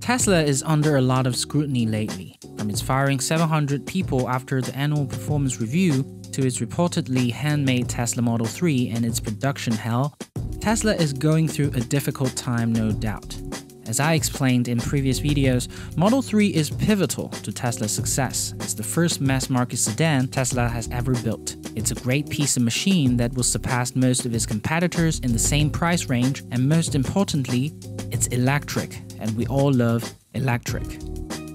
Tesla is under a lot of scrutiny lately, from its firing 700 people after the annual performance review to its reportedly handmade Tesla Model 3 and its production hell. Tesla is going through a difficult time, no doubt. As I explained in previous videos, Model 3 is pivotal to Tesla's success. It's the first mass-market sedan Tesla has ever built. It's a great piece of machine that will surpass most of its competitors in the same price range, and most importantly, it's electric, and we all love electric.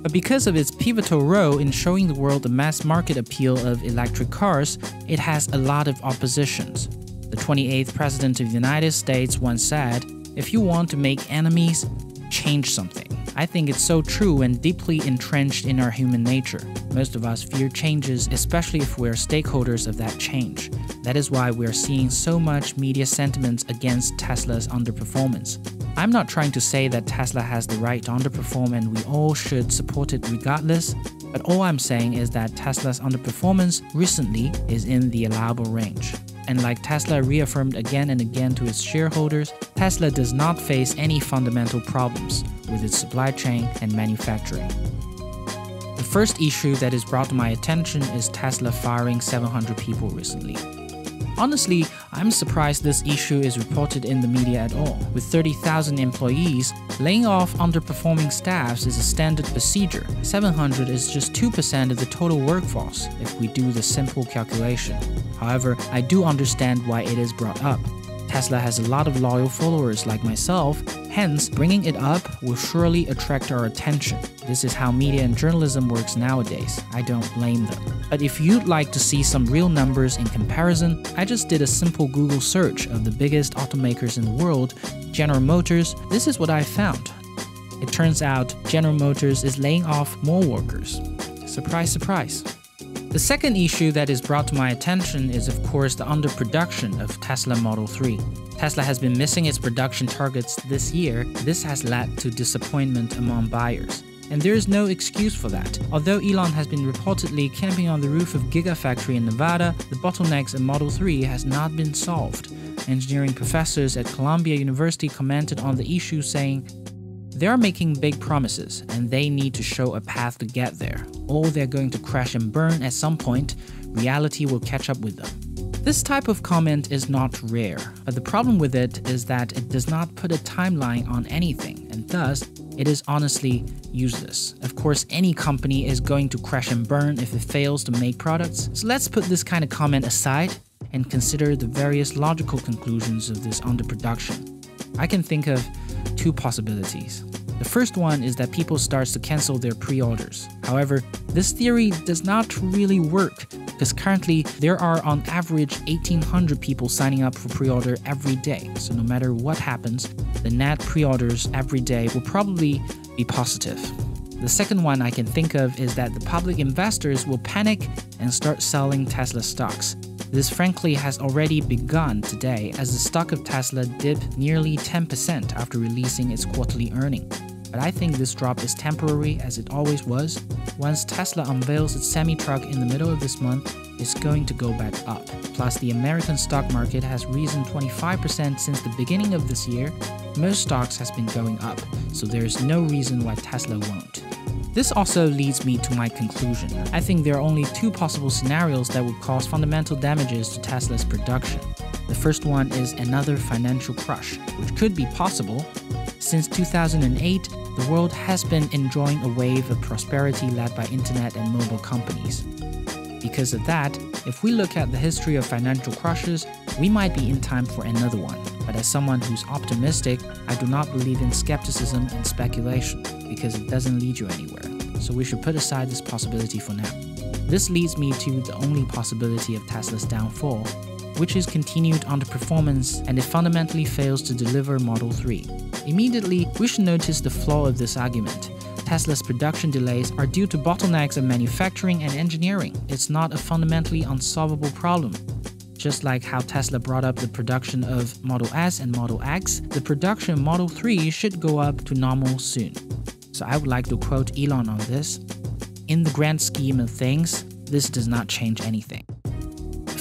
But because of its pivotal role in showing the world the mass-market appeal of electric cars, it has a lot of oppositions. The 28th President of the United States once said, "If you want to make enemies, change something." I think it's so true and deeply entrenched in our human nature. Most of us fear changes, especially if we're stakeholders of that change. That is why we're seeing so much media sentiment against Tesla's underperformance. I'm not trying to say that Tesla has the right to underperform and we all should support it regardless, but all I'm saying is that Tesla's underperformance recently is in the allowable range. And like Tesla reaffirmed again and again to its shareholders, Tesla does not face any fundamental problems with its supply chain and manufacturing. The first issue that is brought to my attention is Tesla firing 700 people recently. Honestly, I'm surprised this issue is reported in the media at all. With 30,000 employees, laying off underperforming staffs is a standard procedure. 700 is just 2% of the total workforce if we do the simple calculation. However, I do understand why it is brought up. Tesla has a lot of loyal followers like myself, hence bringing it up will surely attract our attention. This is how media and journalism works nowadays. I don't blame them. But if you'd like to see some real numbers in comparison, I just did a simple Google search of the biggest automakers in the world, General Motors. This is what I found. It turns out General Motors is laying off more workers. Surprise, surprise. The second issue that is brought to my attention is of course the underproduction of Tesla Model 3. Tesla has been missing its production targets this year. This has led to disappointment among buyers. And there is no excuse for that. Although Elon has been reportedly camping on the roof of Gigafactory in Nevada, the bottlenecks in Model 3 has not been solved. Engineering professors at Columbia University commented on the issue saying, "They are making big promises, and they need to show a path to get there. Or they're going to crash and burn at some point. Reality will catch up with them." This type of comment is not rare, but the problem with it is that it does not put a timeline on anything, and thus, it is honestly useless. Of course, any company is going to crash and burn if it fails to make products, so let's put this kind of comment aside and consider the various logical conclusions of this underproduction. I can think of two possibilities. The first one is that people start to cancel their pre-orders. However, this theory does not really work because currently there are on average 1,800 people signing up for pre-order every day. So no matter what happens, the net pre-orders every day will probably be positive. The second one I can think of is that the public investors will panic and start selling Tesla stocks. This frankly has already begun today as the stock of Tesla dipped nearly 10% after releasing its quarterly earning. But I think this drop is temporary as it always was. Once Tesla unveils its semi-truck in the middle of this month, it's going to go back up. Plus, the American stock market has risen 25% since the beginning of this year. Most stocks has been going up, so there is no reason why Tesla won't. This also leads me to my conclusion. I think there are only two possible scenarios that would cause fundamental damages to Tesla's production. The first one is another financial crash, which could be possible. Since 2008, the world has been enjoying a wave of prosperity led by internet and mobile companies. Because of that, if we look at the history of financial crashes, we might be in time for another one. But as someone who's optimistic, I do not believe in skepticism and speculation, because it doesn't lead you anywhere. So we should put aside this possibility for now. This leads me to the only possibility of Tesla's downfall, which is continued underperformance and it fundamentally fails to deliver Model 3. Immediately, we should notice the flaw of this argument. Tesla's production delays are due to bottlenecks in manufacturing and engineering. It's not a fundamentally unsolvable problem. Just like how Tesla brought up the production of Model S and Model X, the production of Model 3 should go up to normal soon. So I would like to quote Elon on this. In the grand scheme of things, this does not change anything.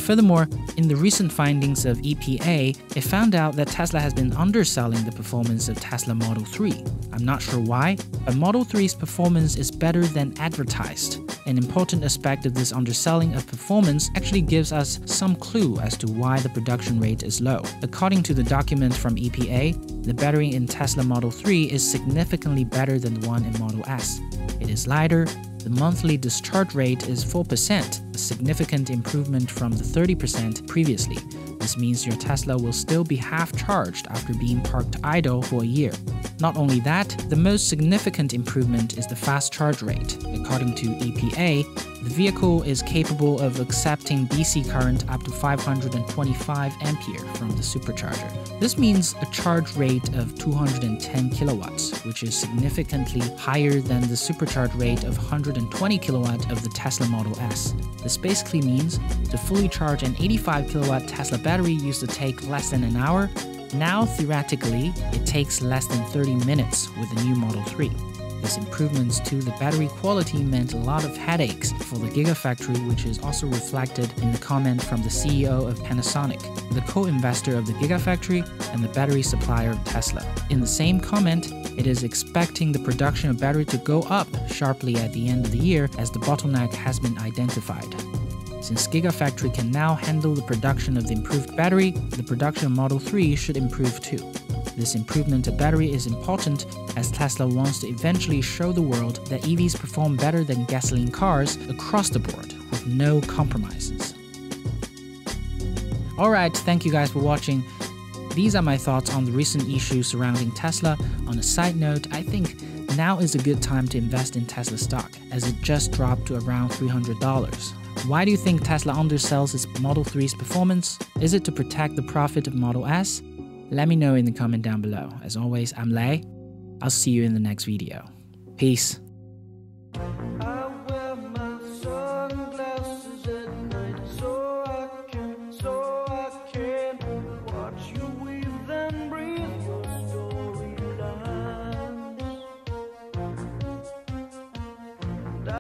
Furthermore, in the recent findings of EPA, it found out that Tesla has been underselling the performance of Tesla Model 3. I'm not sure why, but Model 3's performance is better than advertised. An important aspect of this underselling of performance actually gives us some clue as to why the production rate is low. According to the document from EPA, the battery in Tesla Model 3 is significantly better than the one in Model S. It is lighter, the monthly discharge rate is 4%, a significant improvement from the 30% previously. This means your Tesla will still be half charged after being parked idle for a year. Not only that, the most significant improvement is the fast charge rate. According to EPA, the vehicle is capable of accepting DC current up to 525 ampere from the supercharger. This means a charge rate of 210 kilowatts, which is significantly higher than the supercharge rate of 120 kilowatt of the Tesla Model S. This basically means to fully charge an 85 kilowatt Tesla battery used to take less than an hour. Now, theoretically, it takes less than 30 minutes with the new Model 3. This improvements to the battery quality meant a lot of headaches for the Gigafactory, which is also reflected in the comment from the CEO of Panasonic, the co-investor of the Gigafactory and the battery supplier of Tesla. In the same comment, it is expecting the production of battery to go up sharply at the end of the year as the bottleneck has been identified. Since Gigafactory can now handle the production of the improved battery, the production of Model 3 should improve too. This improvement of battery is important as Tesla wants to eventually show the world that EVs perform better than gasoline cars across the board with no compromises. Alright, thank you guys for watching. These are my thoughts on the recent issues surrounding Tesla. On a side note, I think now is a good time to invest in Tesla stock as it just dropped to around $300. Why do you think Tesla undersells its Model 3's performance? Is it to protect the profit of Model S? Let me know in the comment down below. As always, I'm Lei. I'll see you in the next video. Peace.